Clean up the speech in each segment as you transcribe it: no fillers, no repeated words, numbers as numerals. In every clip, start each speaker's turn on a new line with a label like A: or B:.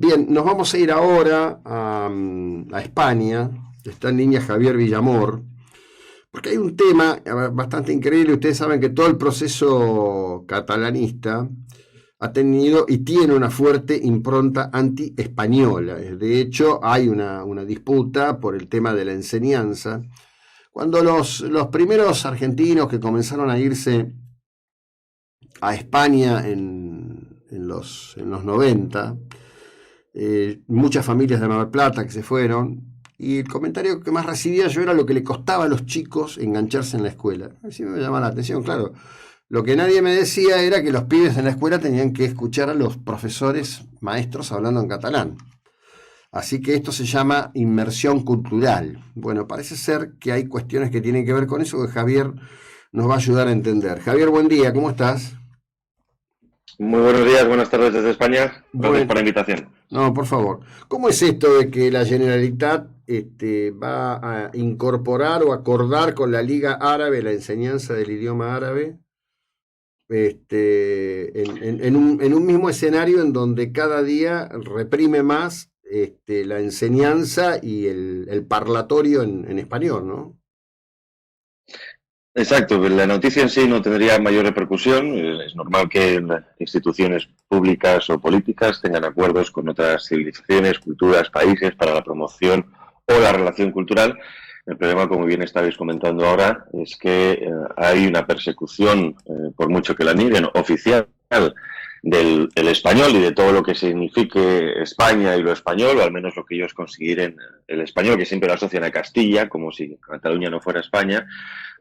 A: Bien, nos vamos a ir ahora a España. Está en línea Javier Villamor, porque hay un tema bastante increíble. Ustedes saben que todo el proceso catalanista ha tenido y tiene una fuerte impronta anti-española. De hecho, hay una disputa por el tema de la enseñanza. Cuando los primeros argentinos que comenzaron a irse a España en los 90, muchas familias de Mar del Plata que se fueron, y el comentario que más recibía yo era lo que le costaba a los chicos engancharse en la escuela. Así me llama la atención, claro. Lo que nadie me decía era que los pibes en la escuela tenían que escuchar a los profesores, maestros hablando en catalán. Así que esto se llama inmersión cultural. Bueno, parece ser que hay cuestiones que tienen que ver con eso que Javier nos va a ayudar a entender. Javier, buen día, ¿cómo estás?
B: Muy buenos días, buenas tardes desde España. Gracias
A: Bueno,
B: por la invitación.
A: no, por favor. ¿Cómo es esto de que la Generalitat va a incorporar o acordar con la Liga Árabe la enseñanza del idioma árabe en un mismo escenario en donde cada día reprime más la enseñanza y el parlatorio en español, ¿no?
B: Exacto, la noticia en sí no tendría mayor repercusión. Es normal que las instituciones públicas o políticas tengan acuerdos con otras civilizaciones, culturas, países para la promoción o la relación cultural. El problema, como bien estabais comentando ahora, es que hay una persecución, por mucho que la nieguen, oficial del español y de todo lo que signifique España y lo español, o al menos lo que ellos consideren el español, que siempre lo asocian a Castilla, como si Cataluña no fuera España.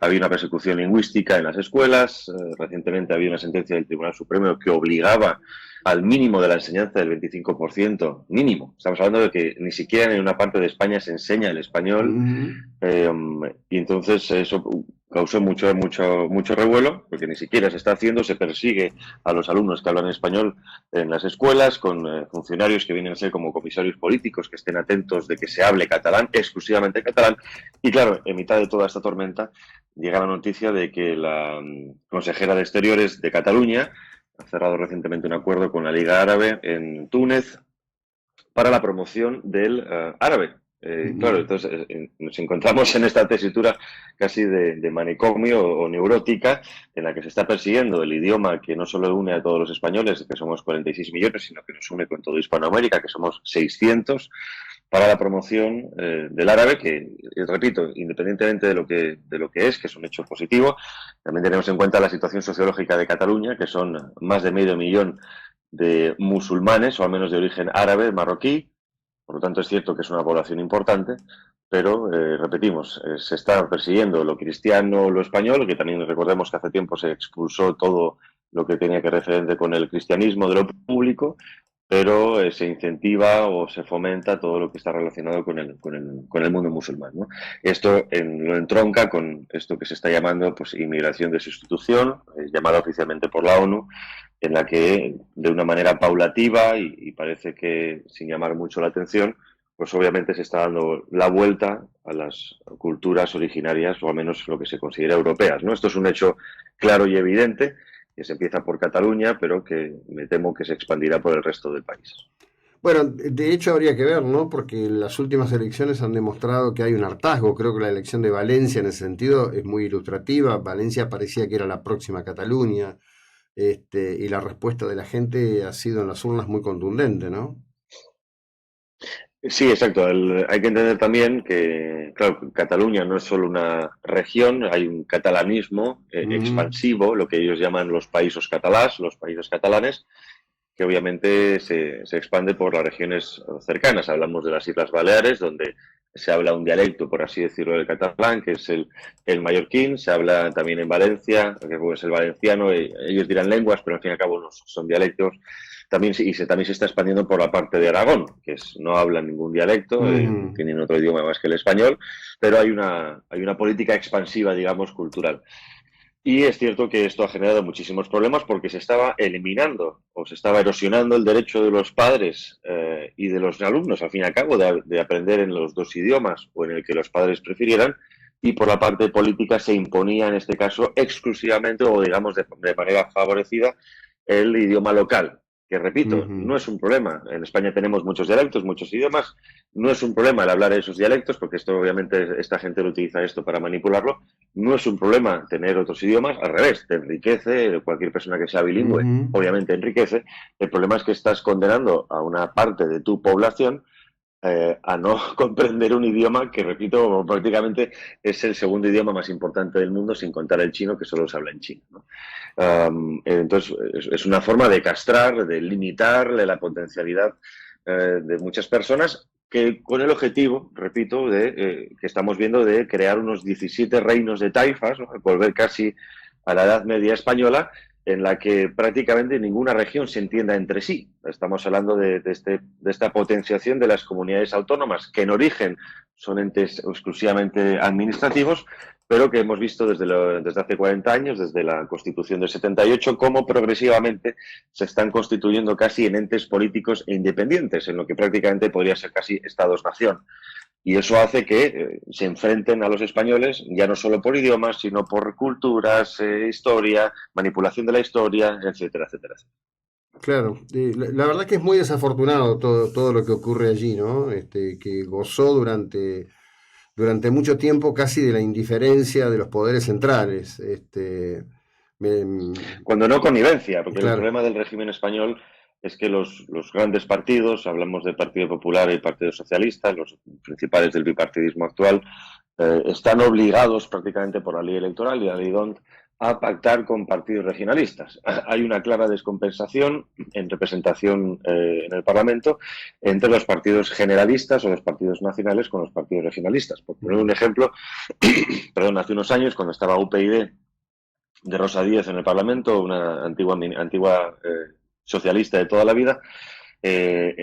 B: Había una persecución lingüística en las escuelas. Recientemente había una sentencia del Tribunal Supremo que obligaba al mínimo de la enseñanza del 25%, mínimo. Estamos hablando de que ni siquiera en una parte de España se enseña el español,
A: Ujú.
B: eh, y entonces eso causó mucho revuelo, porque ni siquiera se está haciendo, se persigue a los alumnos que hablan español en las escuelas, con funcionarios que vienen a ser como comisarios políticos, que estén atentos de que se hable catalán, exclusivamente catalán. Y claro, en mitad de toda esta tormenta llega la noticia de que la consejera de Exteriores de Cataluña ha cerrado recientemente un acuerdo con la Liga Árabe en Túnez para la promoción del árabe. Claro,
A: Ujú.
B: entonces nos encontramos en esta tesitura casi de manicomio o neurótica en la que se está persiguiendo el idioma que no solo une a todos los españoles, que somos 46 millones, sino que nos une con todo Hispanoamérica, que somos 600, para la promoción del árabe, que, repito, independientemente de lo que es, que es un hecho positivo, también tenemos en cuenta la situación sociológica de Cataluña, que son más de medio millón de musulmanes, o al menos de origen árabe, marroquí. Por lo tanto, es cierto que es una población importante, pero, repetimos, se está persiguiendo lo cristiano, lo español, que también recordemos que hace tiempo se expulsó todo lo que tenía que referente con el cristianismo de lo público, pero se incentiva o se fomenta todo lo que está relacionado con el mundo musulmán, ¿no? Esto lo entronca con esto que se está llamando, pues, inmigración de sustitución, llamada oficialmente por la ONU, en la que de una manera paulativa y parece que sin llamar mucho la atención, pues obviamente se está dando la vuelta a las culturas originarias, o al menos lo que se considera europeas, ¿no? Esto es un hecho claro y evidente, que se empieza por Cataluña, pero que me temo que se expandirá por el resto del país.
A: Bueno, de hecho habría que ver, ¿no? Porque las últimas elecciones han demostrado que hay un hartazgo. Creo que la elección de Valencia en ese sentido es muy ilustrativa. Valencia parecía que era la próxima Cataluña, y la respuesta de la gente ha sido en las urnas muy contundente, ¿no?
B: Sí, exacto. Hay que entender también que, claro, Cataluña no es solo una región, hay un catalanismo
A: Ujú.
B: expansivo, lo que ellos llaman los països catalans, los países catalanes, que obviamente se expande por las regiones cercanas. Hablamos de las Islas Baleares, donde se habla un dialecto, por así decirlo, del catalán, que es el mallorquín. Se habla también en Valencia, que es el valenciano. Ellos dirán lenguas, pero al fin y al cabo no son dialectos. También, también se está expandiendo por la parte de Aragón, que no hablan ningún dialecto, no
A: Ujú.
B: tienen otro idioma más que el español, pero hay una política expansiva, digamos, cultural. Y es cierto que esto ha generado muchísimos problemas porque se estaba eliminando o se estaba erosionando el derecho de los padres y de los alumnos, al fin y al cabo, de aprender en los dos idiomas o en el que los padres prefirieran. Y por la parte política se imponía, en este caso, exclusivamente o, digamos, de manera favorecida el idioma local, que repito,
A: Ujú.
B: no es un problema. En España tenemos muchos dialectos, muchos idiomas. No es un problema el hablar esos dialectos, porque esto obviamente esta gente lo utiliza esto para manipularlo. No es un problema tener otros idiomas, al revés, te enriquece, cualquier persona que sea bilingüe,
A: Ujú.
B: obviamente enriquece. El problema es que estás condenando a una parte de tu población a no comprender un idioma que, repito, prácticamente es el segundo idioma más importante del mundo, sin contar el chino, que solo se habla en China, ¿no? Entonces, es una forma de castrar, de limitar la potencialidad de muchas personas que con el objetivo, repito, que estamos viendo de crear unos 17 reinos de taifas, ¿no? Volver casi a la Edad Media española, en la que prácticamente ninguna región se entienda entre sí. Estamos hablando de esta potenciación de las comunidades autónomas, que en origen son entes exclusivamente administrativos, pero que hemos visto desde hace 40 años, desde la Constitución del 78, cómo progresivamente se están constituyendo casi en entes políticos e independientes, en lo que prácticamente podría ser casi estados-nación. Y eso hace que se enfrenten a los españoles ya no solo por idiomas, sino por culturas, historia, manipulación de la historia, etcétera, etcétera.
A: Claro, la verdad que es muy desafortunado todo lo que ocurre allí, ¿no? Que gozó durante mucho tiempo casi de la indiferencia de los poderes centrales.
B: Cuando no connivencia, porque el
A: Claro.
B: problema del régimen español es que los grandes partidos, hablamos del Partido Popular y el Partido Socialista, los principales del bipartidismo actual, están obligados prácticamente por la ley electoral y la ley DONT a pactar con partidos regionalistas. Hay una clara descompensación en representación en el Parlamento entre los partidos generalistas o los partidos nacionales con los partidos regionalistas. Por poner un ejemplo, perdón, hace unos años, cuando estaba UPyD de Rosa Díez en el Parlamento, una antigua socialista de toda la vida,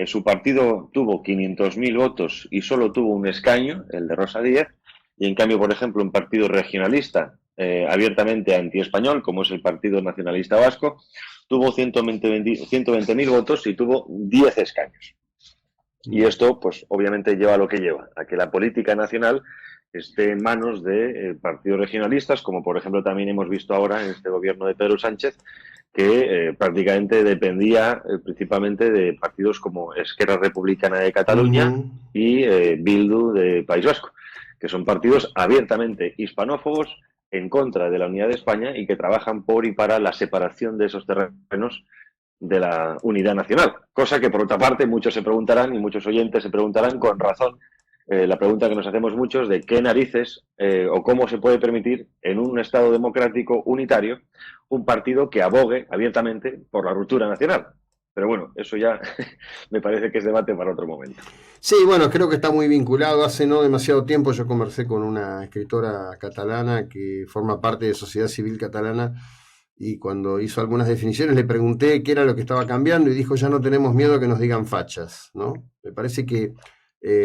B: su partido tuvo 500.000 votos y solo tuvo un escaño, el de Rosa Díez, y en cambio, por ejemplo, un partido regionalista abiertamente antiespañol, como es el Partido Nacionalista Vasco, tuvo 120.000 votos y tuvo 10 escaños. Y esto, pues, obviamente lleva a lo que lleva, a que la política nacional esté en manos de partidos regionalistas, como por ejemplo también hemos visto ahora en este gobierno de Pedro Sánchez, que prácticamente dependía principalmente de partidos como Esquerra Republicana de Cataluña
A: Ujú.
B: y Bildu de País Vasco, que son partidos abiertamente hispanófobos en contra de la unidad de España y que trabajan por y para la separación de esos terrenos de la unidad nacional. Cosa que, por otra parte, muchos se preguntarán y muchos oyentes se preguntarán con razón la pregunta que nos hacemos muchos de qué narices o cómo se puede permitir en un Estado democrático unitario un partido que abogue abiertamente por la ruptura nacional. Pero bueno, eso ya me parece que es debate para otro momento.
A: Sí, bueno, creo que está muy vinculado. Hace no demasiado tiempo yo conversé con una escritora catalana que forma parte de Sociedad Civil Catalana y cuando hizo algunas definiciones le pregunté qué era lo que estaba cambiando y dijo ya no tenemos miedo a que nos digan fachas, ¿no? Me parece que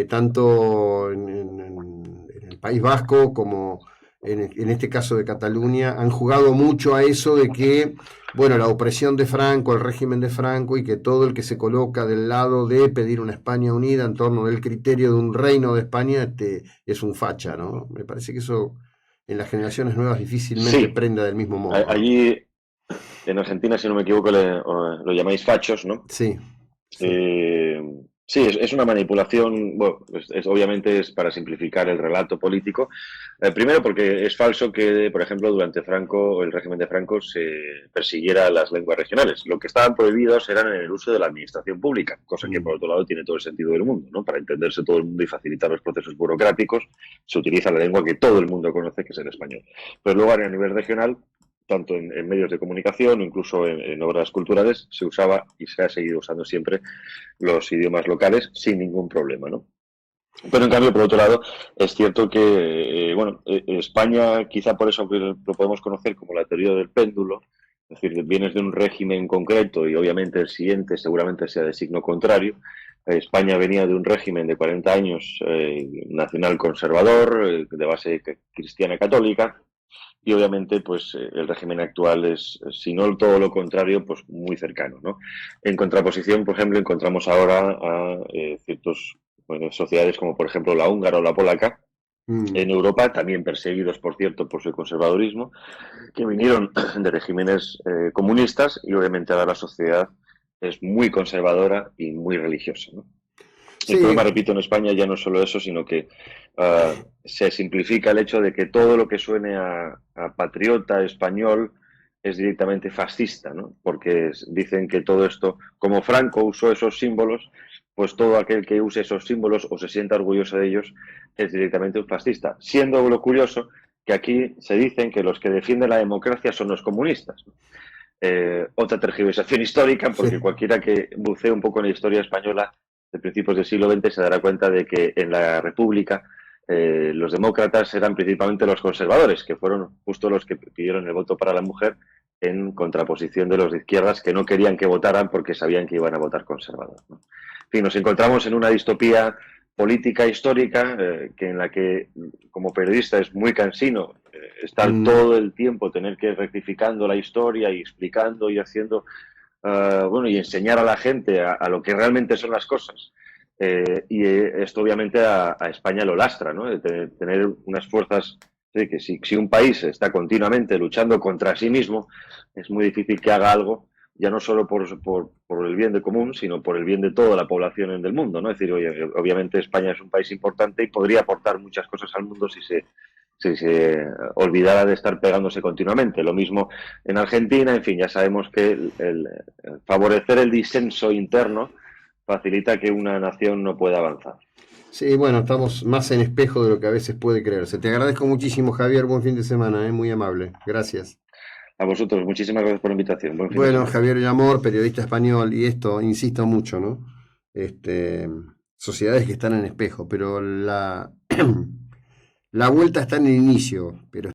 A: tanto en el País Vasco como en este caso de Cataluña han jugado mucho a eso de que bueno, la opresión de Franco, el régimen de Franco y que todo el que se coloca del lado de pedir una España unida en torno del criterio de un reino de España es un facha, ¿no? Me parece que eso en las generaciones nuevas difícilmente
B: Sí,
A: prenda del mismo modo, ¿no?
B: allí en Argentina, si no me equivoco, lo llamáis fachos, ¿no?
A: Sí, sí.
B: Eh, sí, es una manipulación, bueno, obviamente es para simplificar el relato político. Primero porque es falso que, por ejemplo, durante Franco, el régimen de Franco, se persiguiera las lenguas regionales. Lo que estaban prohibidos eran en el uso de la administración pública, cosa que,
A: Mm.
B: por otro lado, tiene todo el sentido del mundo, ¿no? Para entenderse todo el mundo y facilitar los procesos burocráticos, se utiliza la lengua que todo el mundo conoce, que es el español. Pero luego, a nivel regional, tanto en medios de comunicación o incluso en obras culturales, se usaba y se ha seguido usando siempre los idiomas locales sin ningún problema, ¿no? Pero en cambio, por otro lado, es cierto que, bueno, España, quizá por eso lo podemos conocer como la teoría del péndulo, es decir, vienes de un régimen concreto y obviamente el siguiente seguramente sea de signo contrario. España venía de un régimen de 40 años nacional conservador, de base cristiana católica, y obviamente pues el régimen actual es, si no todo lo contrario, pues muy cercano, ¿no? En contraposición, por ejemplo, encontramos ahora a ciertos sociedades como por ejemplo la húngara o la polaca,
A: Mm.
B: en Europa, también perseguidos, por cierto, por su conservadurismo, que vinieron de regímenes comunistas y obviamente ahora la sociedad es muy conservadora y muy religiosa, ¿no? El
A: Sí,
B: problema, repito, en España ya no es solo eso, sino que se simplifica el hecho de que todo lo que suene a patriota español es directamente fascista, ¿no? Porque dicen que todo esto, como Franco usó esos símbolos, pues todo aquel que use esos símbolos o se sienta orgulloso de ellos es directamente un fascista. Siendo lo curioso que aquí se dicen que los que defienden la democracia son los comunistas, ¿no? Otra tergiversación histórica, porque
A: sí.
B: cualquiera que bucee un poco en la historia española de principios del siglo XX se dará cuenta de que en la República los demócratas eran principalmente los conservadores, que fueron justo los que pidieron el voto para la mujer en contraposición de los de izquierdas que no querían que votaran porque sabían que iban a votar conservador, ¿no? En fin, nos encontramos en una distopía política histórica que en la que como periodista es muy cansino estar
A: Mm.
B: todo el tiempo, tener que ir rectificando la historia y explicando y haciendo, bueno, y enseñar a la gente a lo que realmente son las cosas. Esto obviamente a España lo lastra, ¿no? De tener unas fuerzas, sí, que si un país está continuamente luchando contra sí mismo, es muy difícil que haga algo, ya no solo por el bien de común, sino por el bien de toda la población del mundo, ¿no? Es decir, oye, obviamente España es un país importante y podría aportar muchas cosas al mundo si se olvidara de estar pegándose continuamente. Lo mismo en Argentina, en fin, ya sabemos que favorecer el disenso interno facilita que una nación no pueda avanzar.
A: Sí, bueno, estamos más en espejo de lo que a veces puede creerse. Te agradezco muchísimo, Javier. Buen fin de semana, muy amable. Gracias.
B: A vosotros, muchísimas gracias por la invitación. Buen fin de
A: Bueno,
B: semana.
A: Javier Llamor, periodista español, y esto, insisto mucho, ¿no? Este, sociedades que están en espejo, pero la, la vuelta está en el inicio, pero